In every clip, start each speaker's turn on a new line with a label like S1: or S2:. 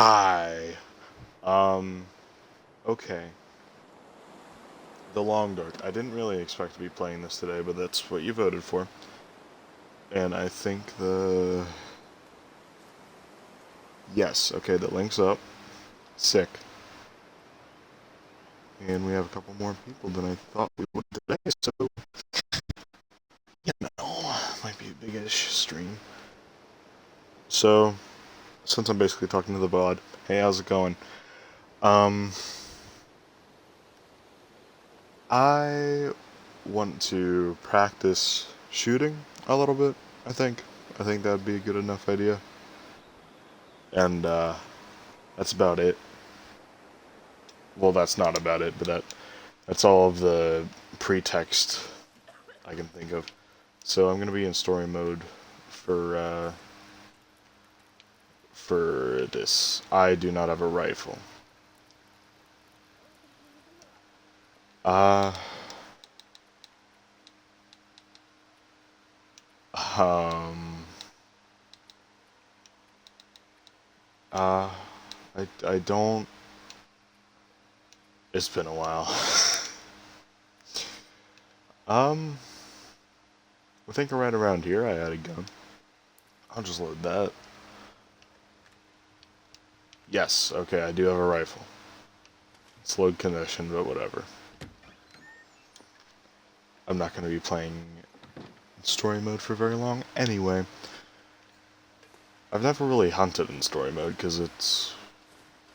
S1: Hi. Um, okay. The Long Dark. I didn't really expect to be playing this today, but that's what you voted for. And I think the... Yes, okay, the link's up. Sick. And we have a couple more people than I thought we would today, so... You know, might be a big-ish stream. So, since I'm basically talking to the VOD, hey, how's it going? Um, I want to practice shooting a little bit, I think. I think that'd be a good enough idea. And that's about it. Well, that's not about it, but that's all of the pretext I can think of. So I'm gonna be in story mode for this. I do not have a rifle. Uh um uh I don't. It's been a while. um I think right around here I had a gun. I'll just load that. Yes, okay, I do have a rifle. It's load condition, but whatever. I'm not going to be playing story mode for very long anyway. I've never really hunted in story mode because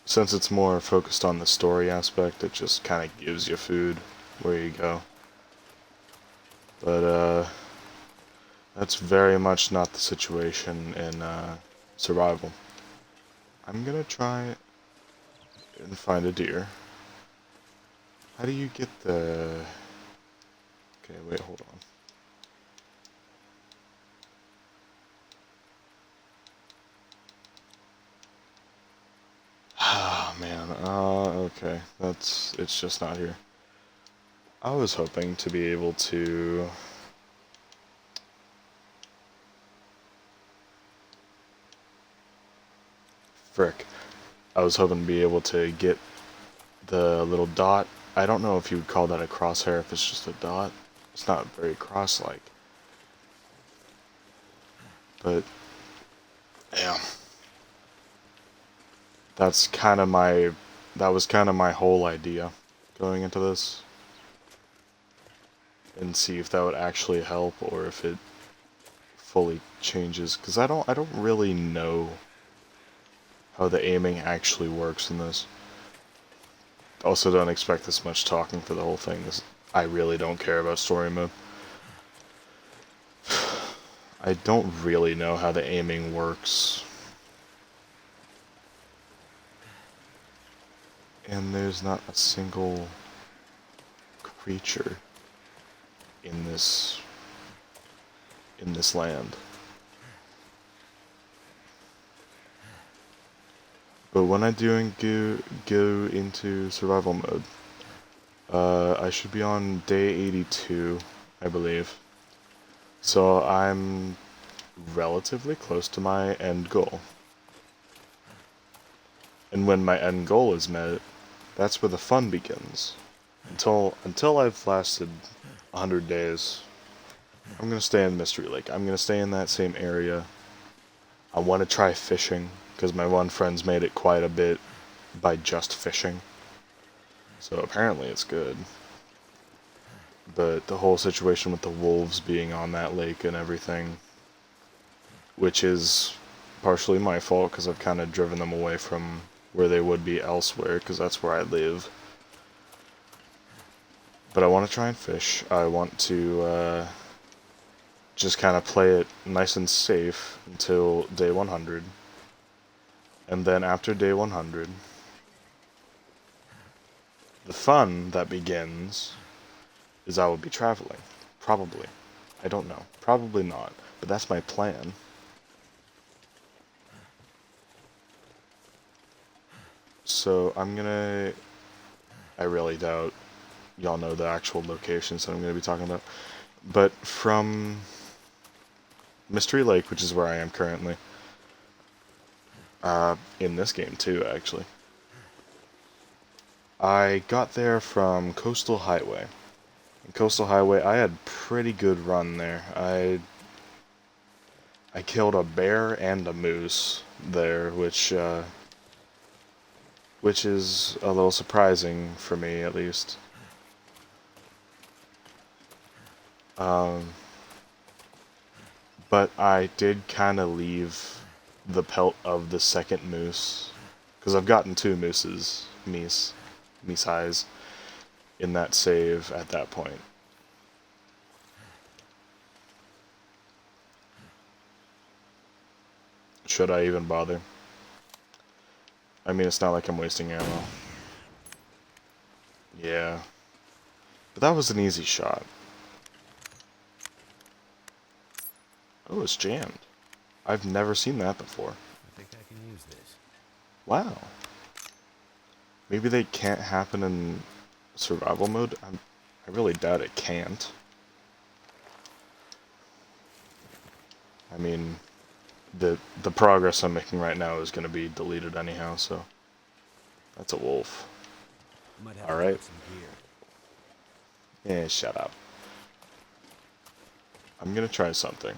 S1: since it's more focused on the story aspect, it just kind of gives you food where you go. But that's very much not the situation in survival. I'm gonna try and find a deer. How do you get the... Okay, wait, hold on. Ah, man, okay, it's just not here. I was hoping to be able to... Frick. I was hoping to be able to get the little dot. I don't know if you would call that a crosshair if it's just a dot. It's not very cross-like. But, damn. That's kind of my... That was kind of my whole idea going into this. And see if that would actually help or if it fully changes. Because I don't really know how the aiming actually works in this. Also, don't expect this much talking for the whole thing. I really don't care about story mode. I don't really know how the aiming works. And there's not a single creature in this land. But when I go into survival mode, I should be on day 82, I believe. So I'm relatively close to my end goal. And when my end goal is met, that's where the fun begins. Until I've lasted 100 days, I'm gonna stay in Mystery Lake. I'm gonna stay in that same area. I want to try fishing, because my one friend's made it quite a bit by just fishing. So apparently it's good. But the whole situation with the wolves being on that lake and everything, which is partially my fault because I've kind of driven them away from where they would be elsewhere, because that's where I live. But I want to try and fish. I want to just kind of play it nice and safe until day 100. And then after day 100, the fun that begins is I will be traveling. Probably. I don't know. Probably not. But that's my plan. So I'm gonna... I really doubt y'all know the actual locations that I'm gonna be talking about. But from Mystery Lake, which is where I am currently, In this game too, actually. I got there from Coastal Highway. In Coastal Highway, I had pretty good run there. I killed a bear and a moose there, which is a little surprising for me, at least. Um, but I did kind of leave the pelt of the second moose, because I've gotten two mooses, meese eyes, in that save at that point. Should I even bother? I mean, it's not like I'm wasting ammo. Yeah. But that was an easy shot. Oh, it's jammed. I've never seen that before.
S2: I think I can use this.
S1: Wow. Maybe they can't happen in survival mode? I really doubt it can't. I mean, the progress I'm making right now is going to be deleted anyhow, so... That's a wolf.
S2: Might have
S1: Alright.
S2: some gear.
S1: Yeah, shut up. I'm going to try something.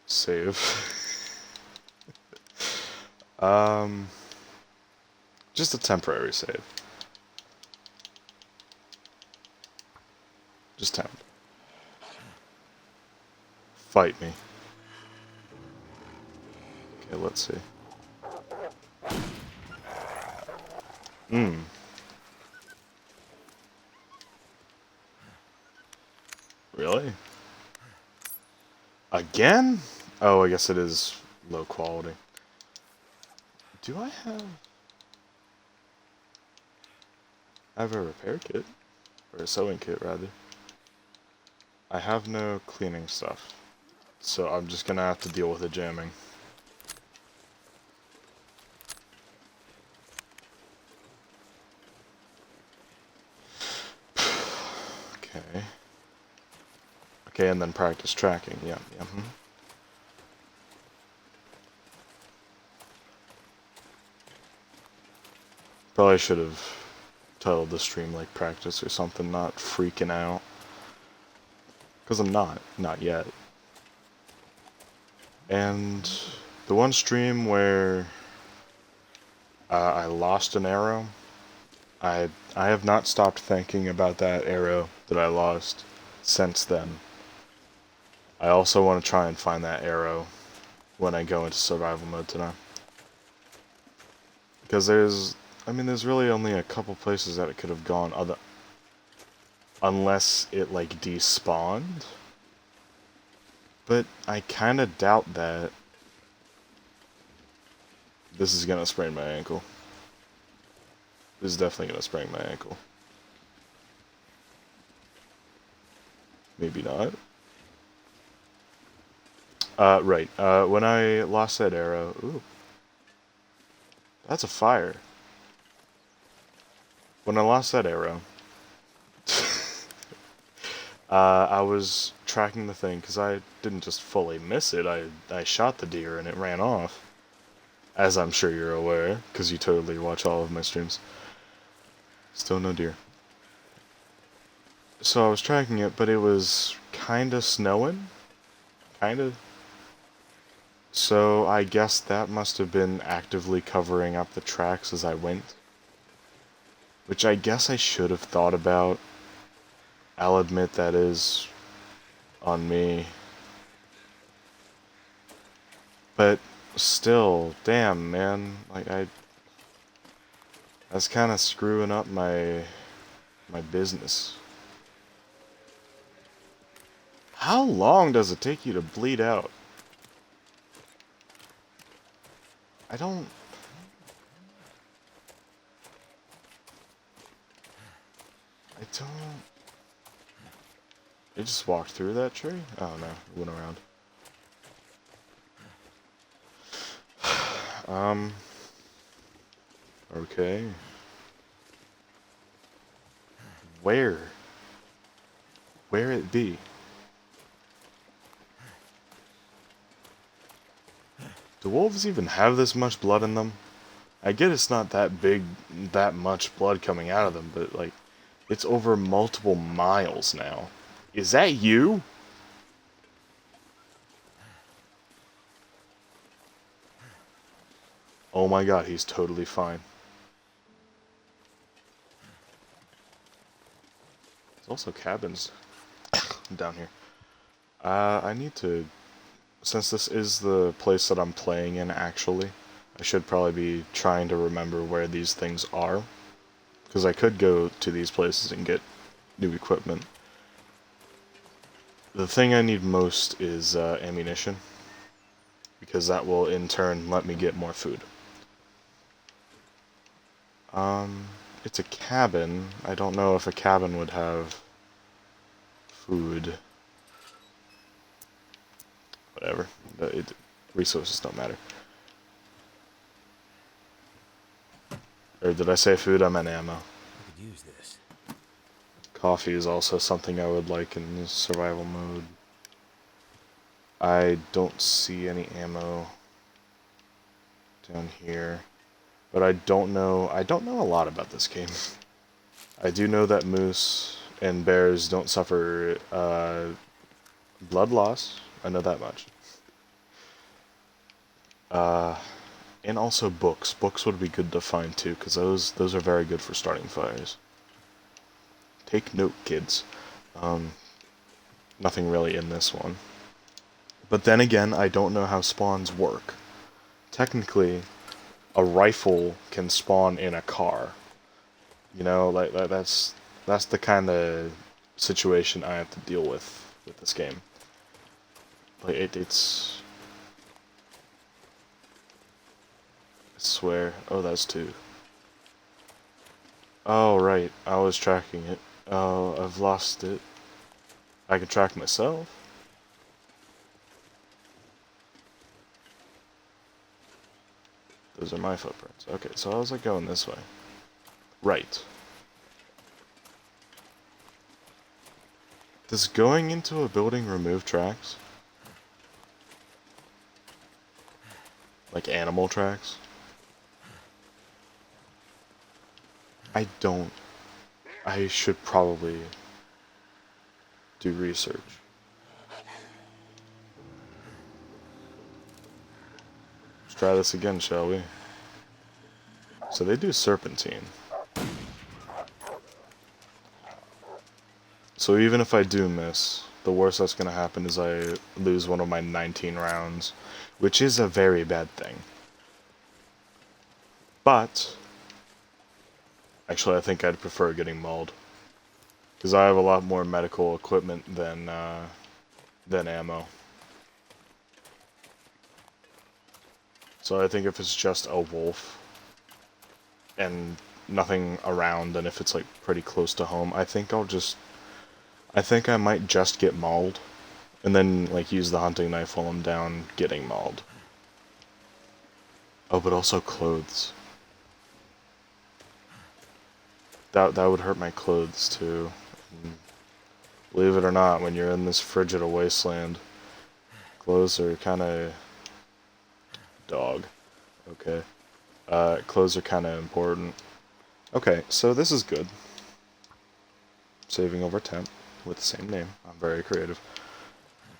S1: Save. Just a temporary save. Just temp. Fight me. Okay, let's see. Really? Again? Oh, I guess it is low quality. Do I have... I have a repair kit? Or a sewing kit, rather. I have no cleaning stuff. So I'm just gonna have to deal with the jamming. Okay. Okay, and then practice tracking. Yeah, yeah. Probably should have titled the stream like practice or something, not freaking out. Because I'm not yet. And the one stream where I lost an arrow, I have not stopped thinking about that arrow that I lost since then. I also want to try and find that arrow when I go into survival mode tonight. Because there's really only a couple places that it could have gone unless it like despawned. But I kind of doubt that. This is gonna sprain my ankle. This is definitely gonna sprain my ankle. Maybe not. Right. When I lost that arrow... Ooh. That's a fire. When I lost that arrow... I was tracking the thing, because I didn't just fully miss it. I shot the deer and it ran off. As I'm sure you're aware, because you totally watch all of my streams. Still no deer. So I was tracking it, but it was kinda snowing. Kinda. So I guess that must have been actively covering up the tracks as I went. Which I guess I should have thought about. I'll admit that is on me. But still, damn, man. Like, that's kind of screwing up my business. How long does it take you to bleed out? I don't... It just walked through that tree? Oh no, it went around. Okay. Where? where it be. Do wolves even have this much blood in them? I get it's not that big, that much blood coming out of them, but like, it's over multiple miles now. Is that you? Oh my god, he's totally fine. There's also cabins down here. I need to, since this is the place that I'm playing in actually, I should probably be trying to remember where these things are. Because I could go to these places and get new equipment. The thing I need most is ammunition. Because that will in turn let me get more food. It's a cabin. I don't know if a cabin would have food. Whatever. Resources don't matter. Or did I say food? I meant ammo.
S2: I could use this.
S1: Coffee is also something I would like in survival mode. I don't see any ammo down here. But I don't know a lot about this game. I do know that moose and bears don't suffer blood loss. I know that much. And also books. Books would be good to find too, because those are very good for starting fires. Take note, kids. Nothing really in this one. But then again, I don't know how spawns work. Technically, a rifle can spawn in a car. You know, like that's the kind of situation I have to deal with this game. Like it's. I swear. Oh, that's two. Oh right, I was tracking it. Oh, I've lost it. I can track myself. Those are my footprints. Okay, so how's it going this way? Right. Does going into a building remove tracks? Like animal tracks? I don't. I should probably do research. Let's try this again, shall we? So they do serpentine. So even if I do miss, the worst that's going to happen is I lose one of my 19 rounds, which is a very bad thing. But actually, I think I'd prefer getting mauled, because I have a lot more medical equipment than ammo. So I think if it's just a wolf and nothing around, and if it's like pretty close to home, I think I might just get mauled, and then like use the hunting knife while I'm down getting mauled. Oh, but also clothes. That would hurt my clothes too. And believe it or not, when you're in this frigid wasteland, clothes are kind of dog. Okay. Clothes are kind of important. Okay, so this is good. Saving over temp with the same name. I'm very creative.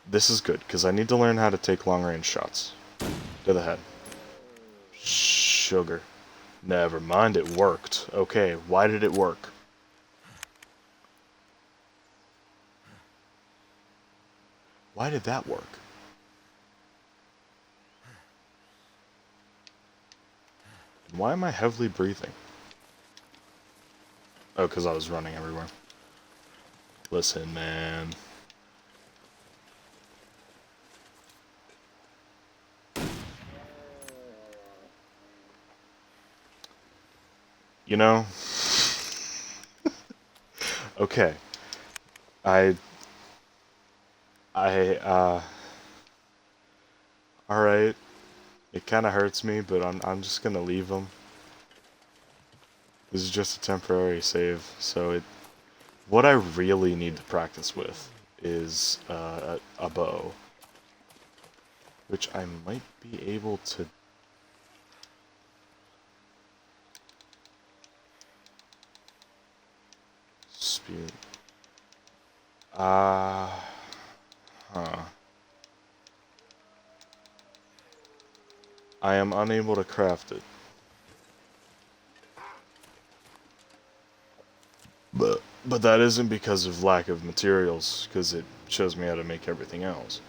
S1: This is good, because I need to learn how to take long-range shots. To the head. Sugar. Never mind, it worked. Okay, why did it work? Why did that work? Why am I heavily breathing? Oh, because I was running everywhere. Listen, man. You know? Okay. I, alright. It kind of hurts me, but I'm just gonna leave them. This is just a temporary save, so it What I really need to practice with is a bow, which I might be able to spew. Huh. I am unable to craft it. But that isn't because of lack of materials, because it shows me how to make everything else.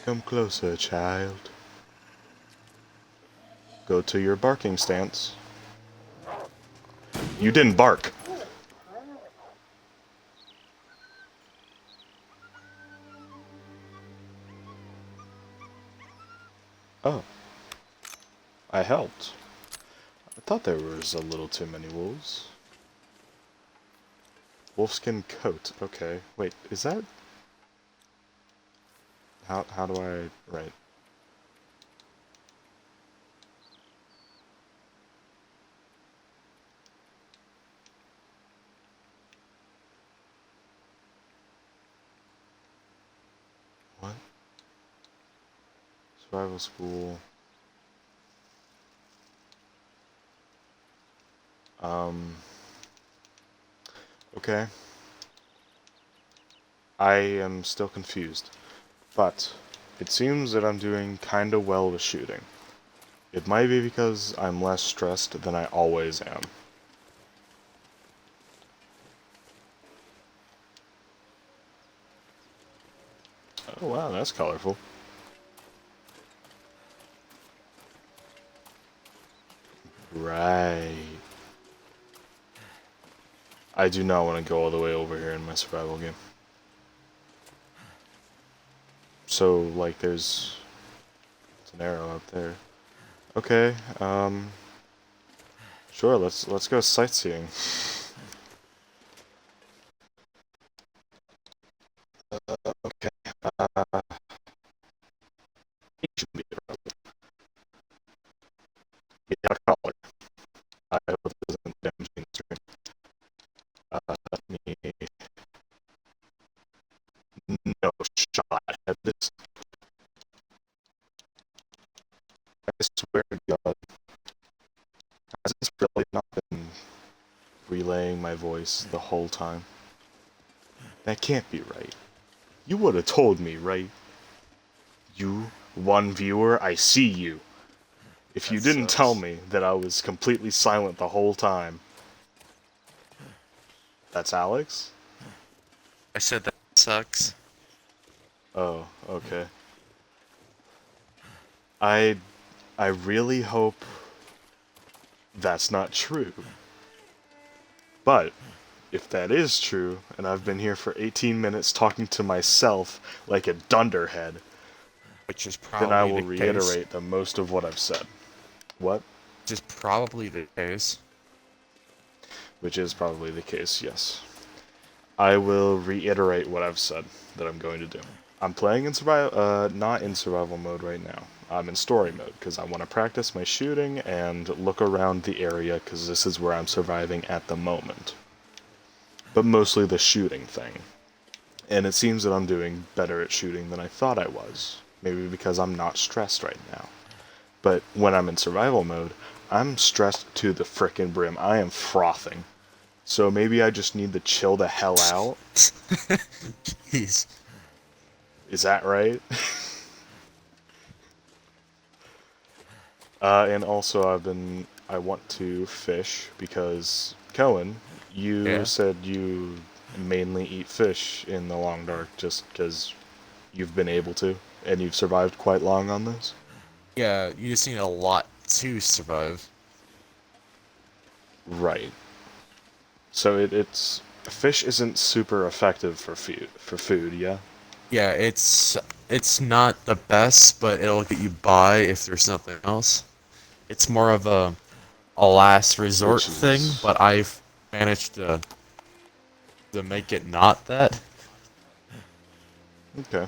S1: Come closer, child. Go to your barking stance. You didn't bark. Oh, I helped. I thought there was a little too many wolves. Wolfskin coat. Okay. Wait, is that... How do I... Right. What? Survival school. Okay. I am still confused. But it seems that I'm doing kinda well with shooting. It might be because I'm less stressed than I always am. Oh wow, that's colorful. Right. I do not want to go all the way over here in my survival game. So, like, there's an arrow up there. Okay, sure, let's go sightseeing. Okay, yeah, color. I hope it doesn't damage the screen. Let me... No shot at this. I swear to God, has this really not been relaying my voice the whole time? That can't be right. You would have told me, right? You, one viewer, I see you. If you
S3: That
S1: didn't tell
S3: sucks.
S1: me that I was completely silent the whole time... That's Alex?
S3: I said that sucks.
S1: Oh, okay. I... I really hope that's not true. But, if that is true, and I've been here for 18 minutes talking to myself like a dunderhead,
S3: Which is
S1: then I
S3: probably
S1: will
S3: the case.
S1: reiterate the most of what I've said. What?
S3: Which is probably the case.
S1: Which is probably the case, yes. I will reiterate what I've said that I'm going to do. I'm playing in survival, not in survival mode right now. I'm in story mode because I want to practice my shooting and look around the area because this is where I'm surviving at the moment. But mostly the shooting thing. And it seems that I'm doing better at shooting than I thought I was. Maybe because I'm not stressed right now. But when I'm in survival mode, I'm stressed to the frickin' brim. I am frothing. So maybe I just need to chill the hell out.
S3: Jeez.
S1: Is that right? And also I want to fish because, Cohen, you
S3: Yeah.
S1: said you mainly eat fish in the long dark just because you've been able to, and you've survived quite long on this?
S3: Yeah, you just need a lot to survive.
S1: Right. So it's fish isn't super effective for food, yeah?
S3: Yeah, it's not the best, but it'll get you by if there's nothing else. It's more of a last resort
S1: Which
S3: thing,
S1: is
S3: but I've managed to make it not that.
S1: okay.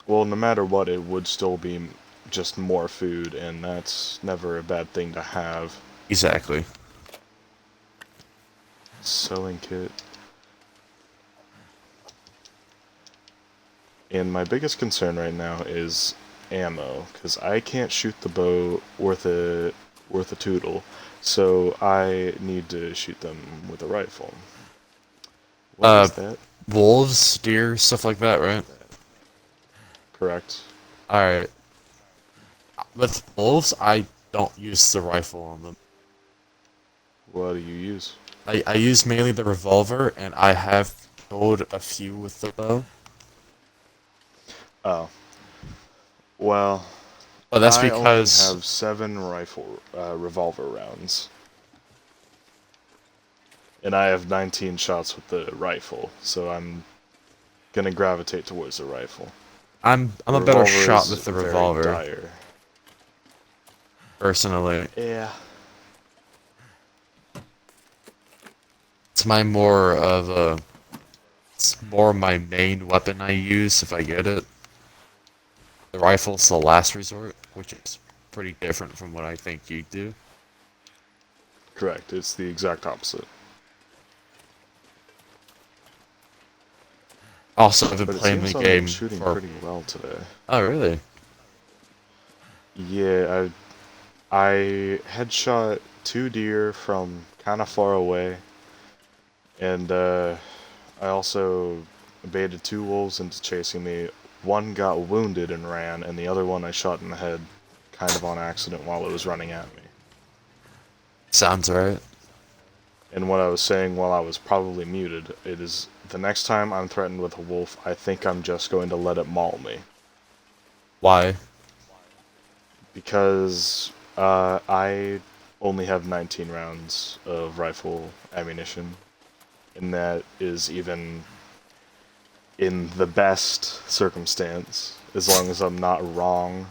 S1: Well, no matter what, it would still be just more food, and that's never a bad thing to have.
S3: Exactly.
S1: Sewing kit. And my biggest concern right now is ammo, because I can't shoot the bow worth a tootle, so I need to shoot them with a rifle. What
S3: Uh,
S1: is that?
S3: wolves, deer, stuff like that, right?
S1: Correct.
S3: Alright. With wolves, I don't use the rifle on them.
S1: What do you use?
S3: I use mainly the revolver, and I have killed a few with the bow.
S1: Oh, well,
S3: But that's
S1: I only
S3: because
S1: have 7 revolver rounds, and I have 19 shots with the rifle, so I'm gonna gravitate towards the rifle.
S3: I'm
S1: The
S3: a better
S1: revolver
S3: shot
S1: is
S3: with the
S1: very
S3: revolver,
S1: dire.
S3: personally.
S1: Yeah.
S3: It's my more of a It's more my main weapon I use if I get it. The rifle's the last resort, which is pretty different from what I think you do.
S1: Correct. It's the exact opposite.
S3: Also, I've been
S1: But it
S3: playing the
S1: seems I'm
S3: game
S1: shooting
S3: for...
S1: pretty well today.
S3: Oh, really?
S1: Yeah, I headshot 2 deer from kind of far away, and I also baited 2 wolves into chasing me. One got wounded and ran, and the other one I shot in the head kind of on accident while it was running at me.
S3: Sounds right.
S1: And what I was saying while I was probably muted, it is the next time I'm threatened with a wolf, I think I'm just going to let it maul me.
S3: Why?
S1: Because I only have 19 rounds of rifle ammunition, and that is even in the best circumstance, as long as I'm not wrong.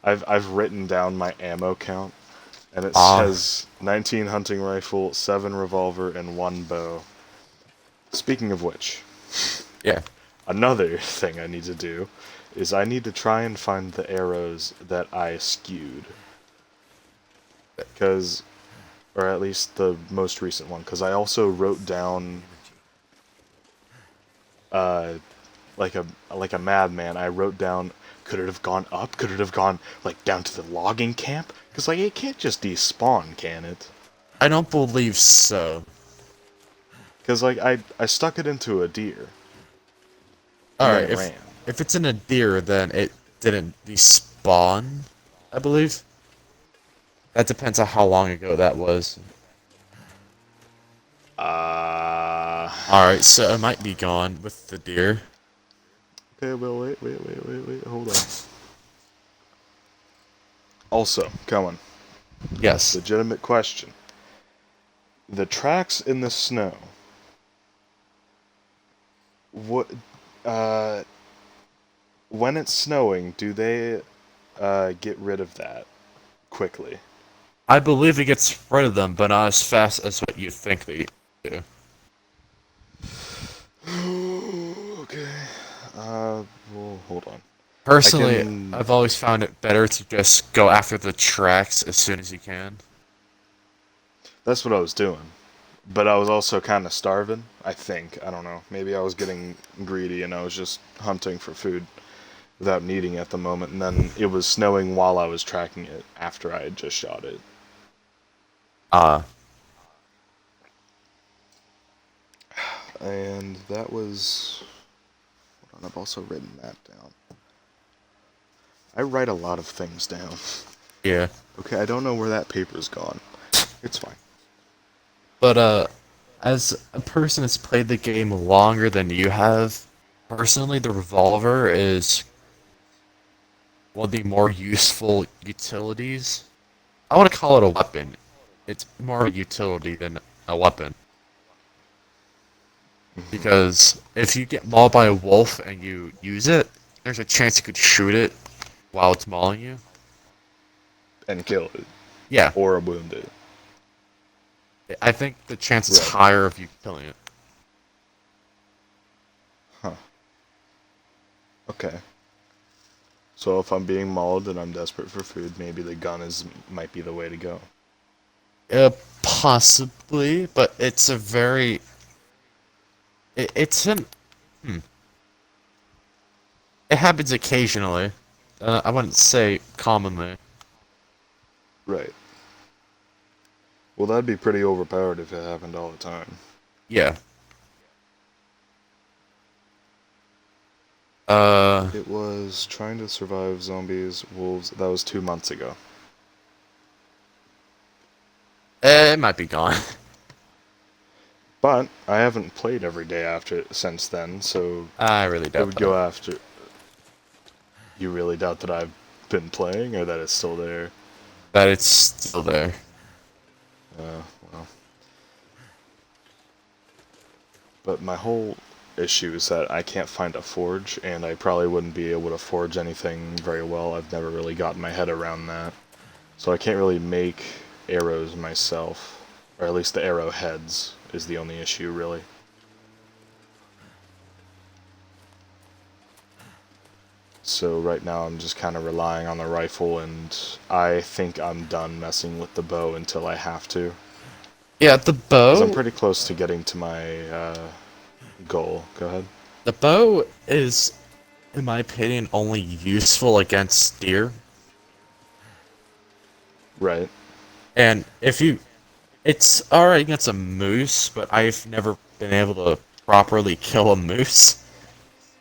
S1: I've written down my ammo count, and it
S3: Ah,
S1: says 19 hunting rifle, 7 revolver, and 1 bow. Speaking of which,
S3: yeah.
S1: another thing I need to do is I need to try and find the arrows that I skewed. Because, or at least the most recent one, because I also wrote down, uh, like a madman, I wrote down, could it have gone up? Could it have gone, like, down to the logging camp? Because, like, it can't just despawn, can it?
S3: I don't believe so.
S1: Because, like, I stuck it into a deer, and then
S3: Alright,
S1: it ran.
S3: if it's in a deer, then it didn't despawn, I believe. That depends on how long ago that was.
S1: Uh...
S3: Alright, so it might be gone with the deer.
S1: Okay, well, wait, hold on. Also, Cohen,
S3: Yes.
S1: legitimate question. The tracks in the snow, what, uh, when it's snowing, do they, get rid of that quickly?
S3: I believe it gets rid of them, but not as fast as what you think they do.
S1: Okay. Well, hold on. I
S3: Personally,
S1: can.
S3: I've always found it better to just go after the tracks as soon as you can.
S1: That's what I was doing. But I was also kind of starving, I think. I don't know. Maybe I was getting greedy and I was just hunting for food without needing it at the moment. And then it was snowing while I was tracking it after I had just shot it.
S3: Ah,
S1: And that was. Hold on, I've also written that down. I write a lot of things down.
S3: yeah.
S1: Okay, I don't know where that paper's gone. It's fine.
S3: But, as a person that's played the game longer than you have, personally, the revolver is one of the more useful utilities. I want to call it a weapon. It's more a utility than a weapon. Because if you get mauled by a wolf and you use it, there's a chance you could shoot it while it's mauling you.
S1: And kill it.
S3: Yeah,
S1: Or wound it.
S3: I think the chance is
S1: Right.
S3: higher of you killing it.
S1: Huh. Okay. So if I'm being mauled and I'm desperate for food, maybe the gun might be the way to go.
S3: Possibly, but it's a very. It's an. Hmm. It happens occasionally. I wouldn't say commonly.
S1: Right. Well, that'd be pretty overpowered if it happened all the time.
S3: Yeah. Uh,
S1: It was trying to survive zombies, wolves. That was 2 months ago.
S3: it might be gone.
S1: But I haven't played every day after since then, so
S3: I really
S1: it
S3: doubt
S1: would
S3: that.
S1: go after. You really doubt that I've been playing or that it's still there?
S3: That it's still there.
S1: Well. But my whole issue is that I can't find a forge, and I probably wouldn't be able to forge anything very well. I've never really gotten my head around that. So I can't really make arrows myself. Or at least the arrowheads is the only issue, really. So right now I'm just kind of relying on the rifle, and I think I'm done messing with the bow until I have to.
S3: Yeah, the
S1: Because I'm
S3: bow.
S1: pretty close to getting to my goal. Go ahead.
S3: The bow is, in my opinion, only useful against deer.
S1: Right.
S3: And if you, it's alright against a moose, but I've never been able to properly kill a moose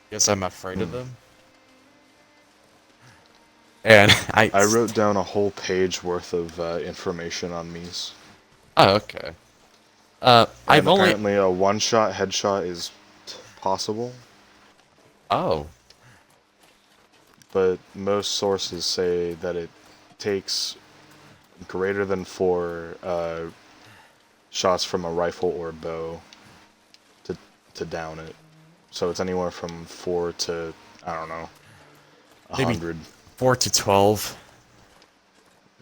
S3: because I'm afraid of
S1: Hmm.
S3: them. And
S1: I wrote down a whole page worth of information on Mies.
S3: oh, okay.
S1: And
S3: I've only,
S1: apparently a one-shot headshot is possible,
S3: oh,
S1: but most sources say that it takes greater than 4 shots from a rifle or bow to to down it. So it's anywhere from 4 to, I don't know,
S3: maybe
S1: 100.
S3: 4 to 12.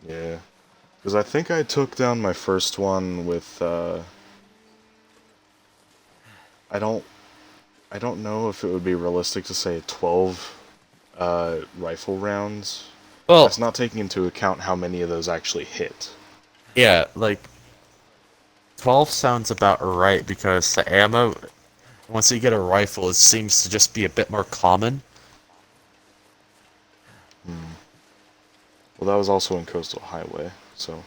S1: Yeah. Because I think I took down my first one with, I don't, I don't know if it would be realistic to say 12 rifle rounds.
S3: Well,
S1: That's not taking into account how many of those actually hit.
S3: yeah, like 12 sounds about right because the ammo, once you get a rifle, it seems to just be a bit more common.
S1: Hmm. Well, that was also in Coastal Highway, so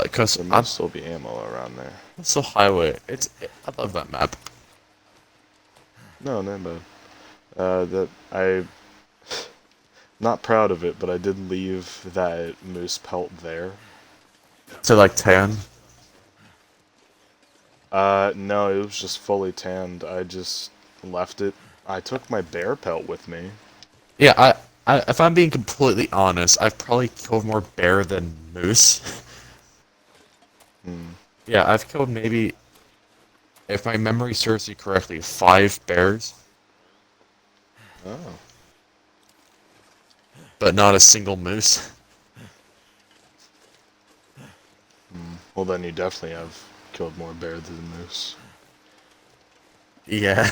S3: Because
S1: there
S3: I'm
S1: might still be ammo around there.
S3: so highway. I love that map.
S1: No, no, but that I not proud of it, but I did leave that moose pelt there.
S3: To like 10.
S1: No, it was just fully tanned. I just left it. I took my bear pelt with me.
S3: Yeah, if I'm being completely honest, I've probably killed more bear than moose.
S1: Hmm.
S3: Yeah, I've killed maybe, if my memory serves me correctly, 5 bears,
S1: Oh.
S3: but not a single moose.
S1: Hmm. Well, then you definitely have killed more bear than moose.
S3: Yeah.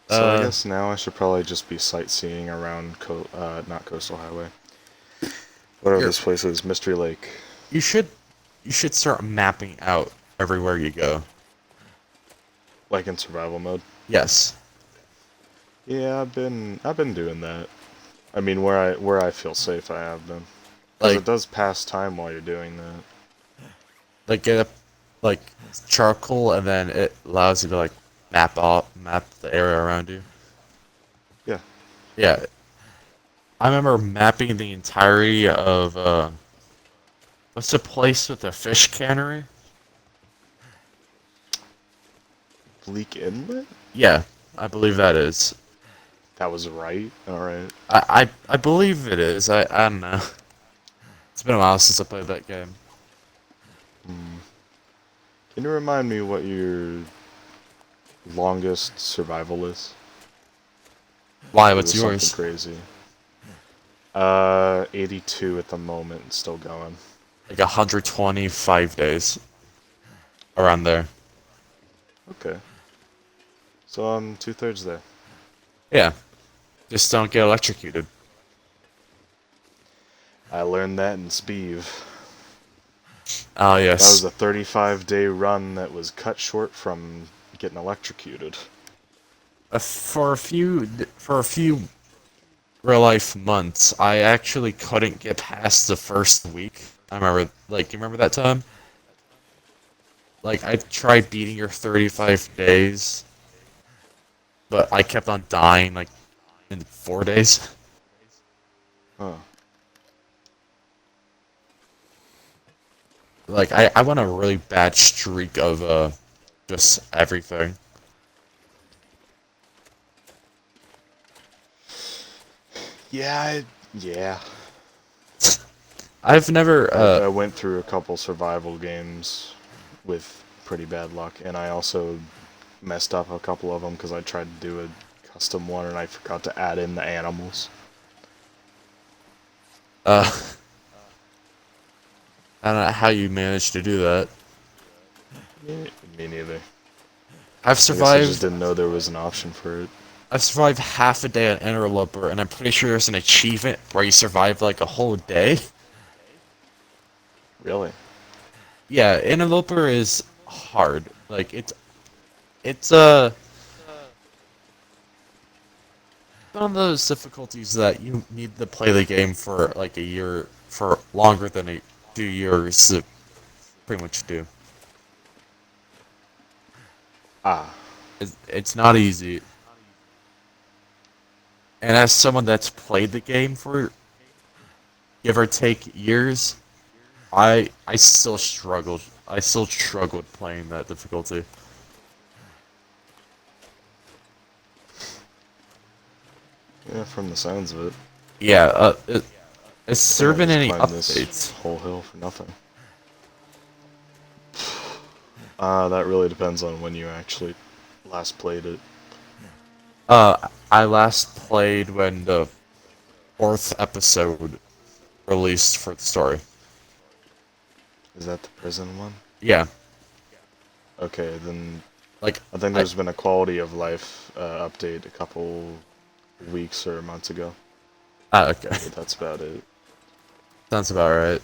S1: So I guess now I should probably just be sightseeing around, not Coastal Highway. What are
S3: Here,
S1: those places? Mystery Lake.
S3: you should, you should start mapping out everywhere you go.
S1: Like in survival mode.
S3: Yes.
S1: Yeah, I've been doing that. I mean, where I feel safe, I have been. Because
S3: Like,
S1: it does pass time while you're doing that.
S3: get a, like, charcoal, and then it allows you to, like, map the area around you.
S1: Yeah.
S3: Yeah. I remember mapping the entirety of, what's the place with the fish cannery?
S1: Bleak Inlet?
S3: Yeah, I believe that is.
S1: That was right. Alright.
S3: I believe it is. I don't know. It's been a while since I played that game.
S1: Hmm. Can you remind me what your longest survival is?
S3: Why,
S1: It
S3: what's
S1: was something
S3: yours?
S1: crazy. 82 at the moment, still going.
S3: Like 125 days. Around there.
S1: Okay. So I'm 2/3 there.
S3: Yeah. Just don't get electrocuted.
S1: I learned that in Speeve.
S3: Oh
S1: That was
S3: yes.
S1: a 35-day run that was cut short from getting electrocuted.
S3: For a few real life months, I actually couldn't get past the first week. I remember, like, you remember that time? Like, I tried beating your 35 days, but I kept on dying, like, in 4 days.
S1: Huh.
S3: Like, I went a really bad streak of, just everything.
S1: Yeah.
S3: I've never,
S1: I went through a couple survival games with pretty bad luck, and I also messed up a couple of them because I tried to do a custom one and I forgot to add in the animals.
S3: uh, I don't know how you managed to do that.
S1: Me neither.
S3: I've
S1: I guess I just
S3: survived,
S1: didn't know there was an option for it.
S3: I've survived half a day on Interloper, and I'm pretty sure there's an achievement where you survive, like, a whole day.
S1: Really?
S3: Yeah, Interloper is hard. Like it's one of those difficulties that you need to play the game for like a year, for longer than 2 years to pretty much do.
S1: Ah.
S3: It's not easy. And as someone that's played the game for give or take years, I still struggled. I still struggled playing that difficulty.
S1: Yeah, from the sounds of it.
S3: Yeah, has
S1: I
S3: there
S1: think I
S3: been
S1: just
S3: any
S1: climbed this
S3: updates?
S1: whole hill for nothing. That really depends on when you actually last played it.
S3: I last played when the fourth episode released for the story.
S1: Is that the prison one?
S3: Yeah,
S1: Okay, then
S3: like
S1: I think
S3: I.
S1: there's been a quality of life update a couple weeks or months ago,
S3: Okay,
S1: but that's about it.
S3: sounds about right.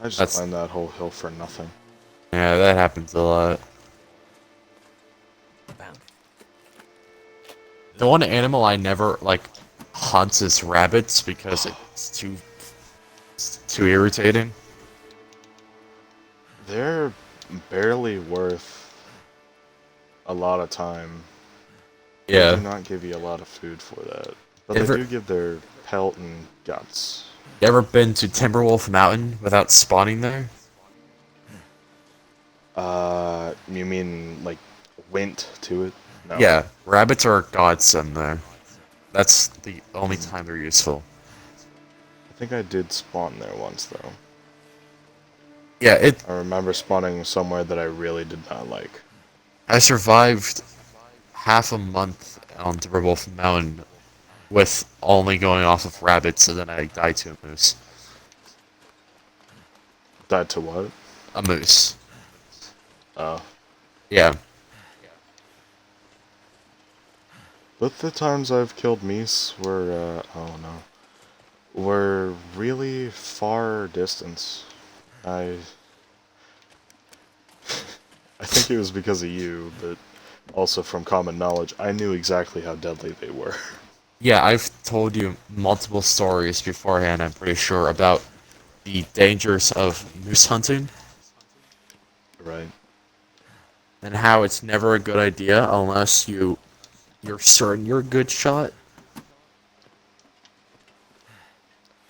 S1: I just
S3: That's
S1: climbed that whole hill for nothing.
S3: yeah, that happens a lot.
S2: Found it.
S3: The one animal I never like hunts is rabbits because it's too irritating.
S1: They're barely worth a lot of time. They do
S3: Yeah.
S1: not give you a lot of food for that, but they
S3: Ever
S1: do give their pelt and guts.
S3: you ever been to Timberwolf Mountain without spawning there?
S1: You mean like went to it? No.
S3: Yeah, rabbits are a godsend there. That's the only time they're useful.
S1: I think I did spawn there once though.
S3: Yeah,
S1: I remember spawning somewhere that I really did not like.
S3: I survived half a month on Timberwolf Mountain with only going off of rabbits, and then I died to a moose.
S1: Died to what?
S3: A moose.
S1: Oh.
S3: Yeah.
S1: But the times I've killed meese were, oh no, were really far distance. I, I think it was because of you, but also from common knowledge, I knew exactly how deadly they were.
S3: Yeah, I've told you multiple stories beforehand, I'm pretty sure, about the dangers of moose hunting
S1: Right.
S3: and how it's never a good idea unless you're certain you're a good shot.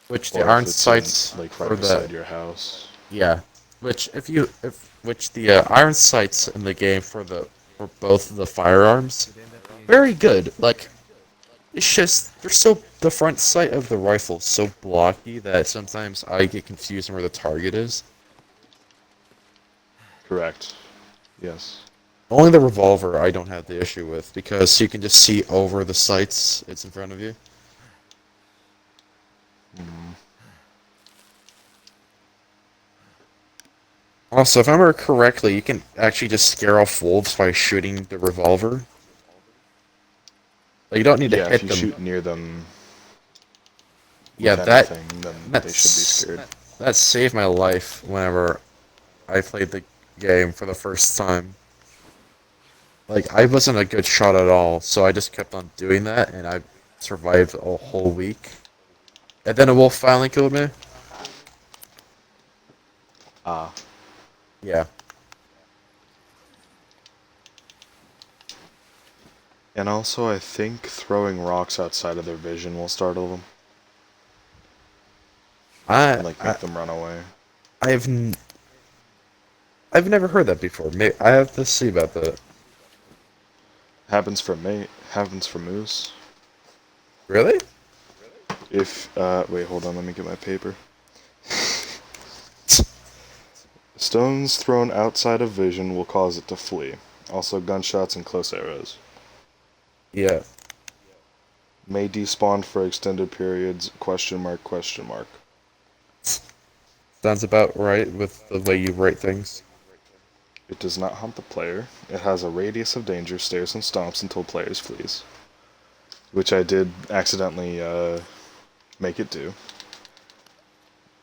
S3: Which the
S1: Or if
S3: iron
S1: it's in,
S3: sights
S1: like, right
S3: for the
S1: beside your house.
S3: yeah, which the iron sights in the game for both of the firearms
S2: Could end up being
S3: very good. Like it's just the front sight of the rifle is so blocky that sometimes I get confused on where the target is.
S1: Correct. Yes.
S3: Only the revolver I don't have the issue with because you can just see over the sights it's in front of you.
S1: Mm.
S3: Also, if I remember correctly, you can actually just scare off wolves by shooting the revolver. Like, you don't need to
S1: Yeah, if
S3: hit
S1: you
S3: them.
S1: shoot near them
S3: Yeah,
S1: with anything, then they should be
S3: that's
S1: scared.
S3: that saved my life whenever I played the game for the first time. Like, I wasn't a good shot at all, so I just kept on doing that, and I survived a whole week. And then a wolf finally killed me.
S1: Ah,
S3: Yeah.
S1: and also I think throwing rocks outside of their vision will startle them
S3: I,
S1: and like
S3: I
S1: make them run away.
S3: I've I've never heard that before. I have to see about that.
S1: Happens for mate, happens for moose.
S3: Really?
S1: If wait, hold on, let me get my paper. Stones thrown outside of vision will cause it to flee. Also gunshots and close arrows.
S3: Yeah.
S1: May despawn for extended periods, question mark, question mark.
S3: Sounds about right with the way you write things.
S1: It does not hunt the player. It has a radius of danger, stares and stomps until players flees. Which I did accidentally make it do.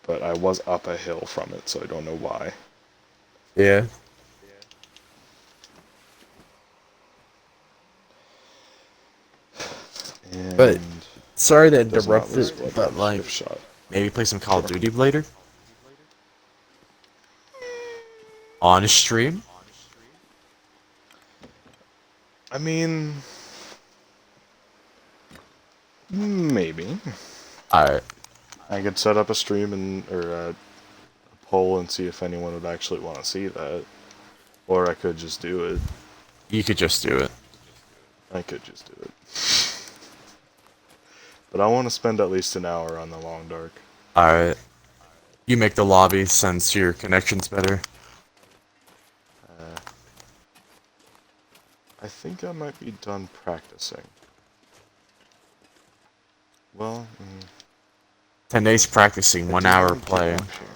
S1: But I was up a hill from it, so I don't know why.
S3: Yeah. But
S1: And
S3: sorry to
S1: does not
S3: interrupt
S1: lose
S3: it,
S1: blood
S3: but
S1: damage
S3: like
S1: if shot.
S3: maybe play some Call of
S1: Sure.
S3: Duty later on stream.
S1: I mean, maybe.
S3: Alright.
S1: I could set up a stream and or a poll and see if anyone would actually want to see that, or I could just do it.
S3: You could just do it.
S1: I could just do it. But I want to spend at least an hour on the long dark.
S3: Alright. You make the lobby since your connection's better.
S1: Uh, I think I might be done practicing. Well,
S3: 10 days practicing,
S1: I
S3: 1
S1: do
S3: hour
S1: want to get
S3: playing.
S1: up here.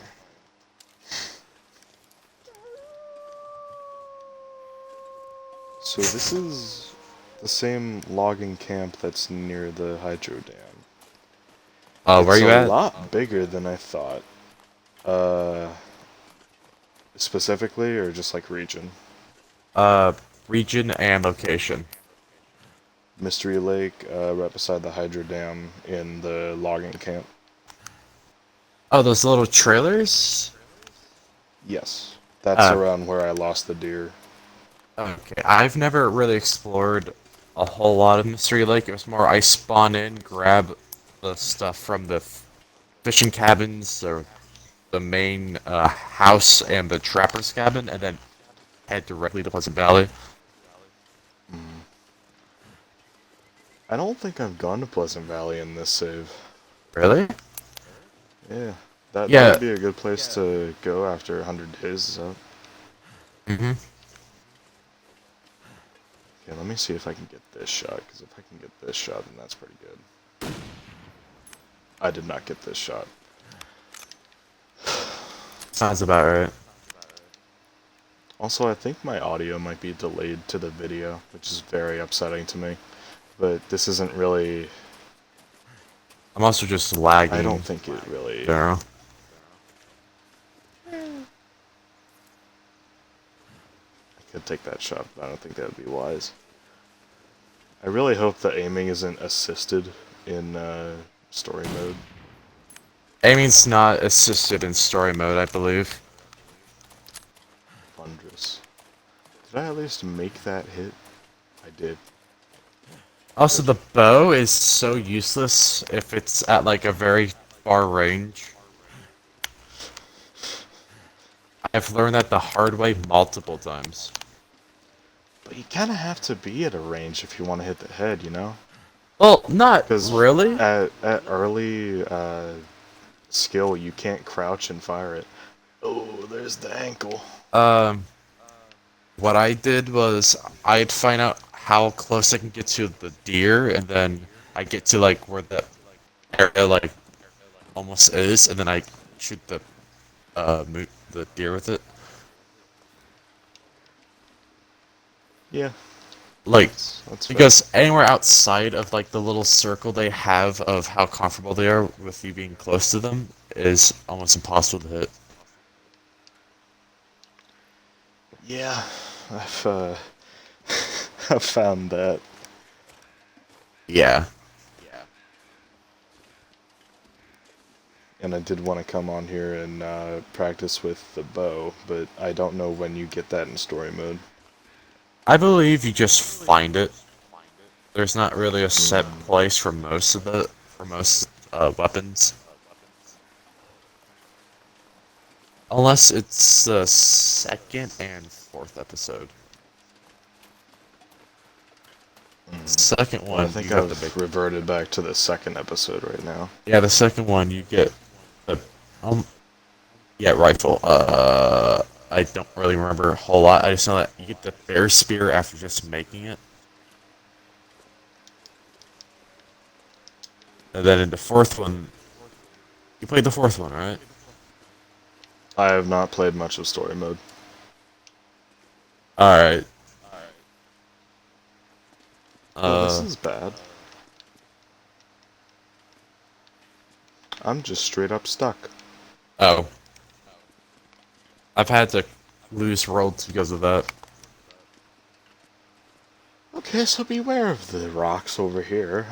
S1: So this is the same logging camp that's near the hydro dam.
S3: Where
S1: It's
S3: you
S1: a
S3: at?
S1: lot bigger than I thought. Uh, Specifically, or just like region?
S3: Uh, region and location.
S1: Mystery Lake, right beside the hydro dam in the logging camp.
S3: Oh, those little trailers?
S1: Yes. That's
S3: Uh,
S1: around where I lost the deer.
S3: okay. I've never really explored a whole lot of Mystery Lake. It was more I spawn in, grab the stuff from the fishing cabins, or the main house and the trapper's cabin, and then head directly to Pleasant Valley.
S1: Mm. I don't think I've gone to Pleasant Valley in this save.
S3: Really?
S1: Yeah. That
S3: Yeah.
S1: would be a good place to go after 100 days is up.
S3: Mm-hmm.
S1: Okay, let me see if I can get this shot, because if I can get this shot, then that's pretty good. I did not get this shot.
S3: Sounds about right.
S1: Also, I think my audio might be delayed to the video, which is very upsetting to me. But this isn't really...
S3: I'm also just
S1: I
S3: lagging.
S1: don't think it really...
S3: General.
S1: I could take that shot, but I don't think that would be wise. I really hope the aiming isn't assisted in story mode.
S3: Aiming's not assisted in story mode, I believe.
S1: Wondrous. Did I at least make that hit? I did.
S3: Also, the bow is so useless if it's at like a very far range. I've learned that the hard way multiple times.
S1: But you kind of have to be at a range if you want to hit the head, you know?
S3: Well, not
S1: Because
S3: really.
S1: at early skill, you can't crouch and fire it. Oh, there's the ankle.
S3: Um, what I did was I'd find out how close I can get to the deer, and then I get to like where the area like almost is, and then I shoot the deer with it.
S1: Yeah.
S3: Like,
S1: That's fair.
S3: because anywhere outside of like the little circle they have of how comfortable they are with you being close to them is almost impossible to hit.
S1: Yeah, I've I've found that.
S3: Yeah.
S1: And I did want to come on here and practice with the bow, but I don't know when you get that in story mode.
S3: I believe you just find it. There's not really a set
S1: Mm,
S3: place for most of it, for most weapons. Unless it's the second and fourth episode.
S1: mm.
S3: Second
S1: Well, I
S3: one, you
S1: think
S3: got the big.
S1: I've reverted back to the second episode right now.
S3: Yeah, the second one you get the yeah, rifle. I don't really remember a whole lot. I just know that you get the bear spear after just making it. And then in the fourth one, you played the fourth one, right?
S1: I have not played much of story mode.
S3: Alright.
S1: Well, this
S3: Uh,
S1: is bad. I'm just straight up stuck.
S3: oh. I've had to lose worlds because of that.
S1: Okay, so beware of the rocks over here.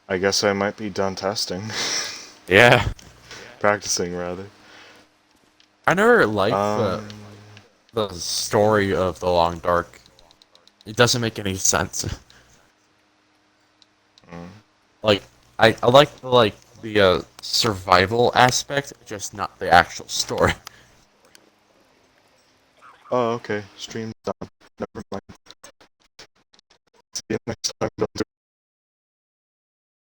S1: I guess I might be done testing.
S3: Yeah.
S1: Practicing, rather.
S3: I never liked
S1: Um,
S3: the story of the Long Dark. It doesn't make any sense.
S1: mm.
S3: Like, I like the survival aspect, just not the actual story.
S1: Oh, okay. Stream's done. Never mind. See you next time. Don't do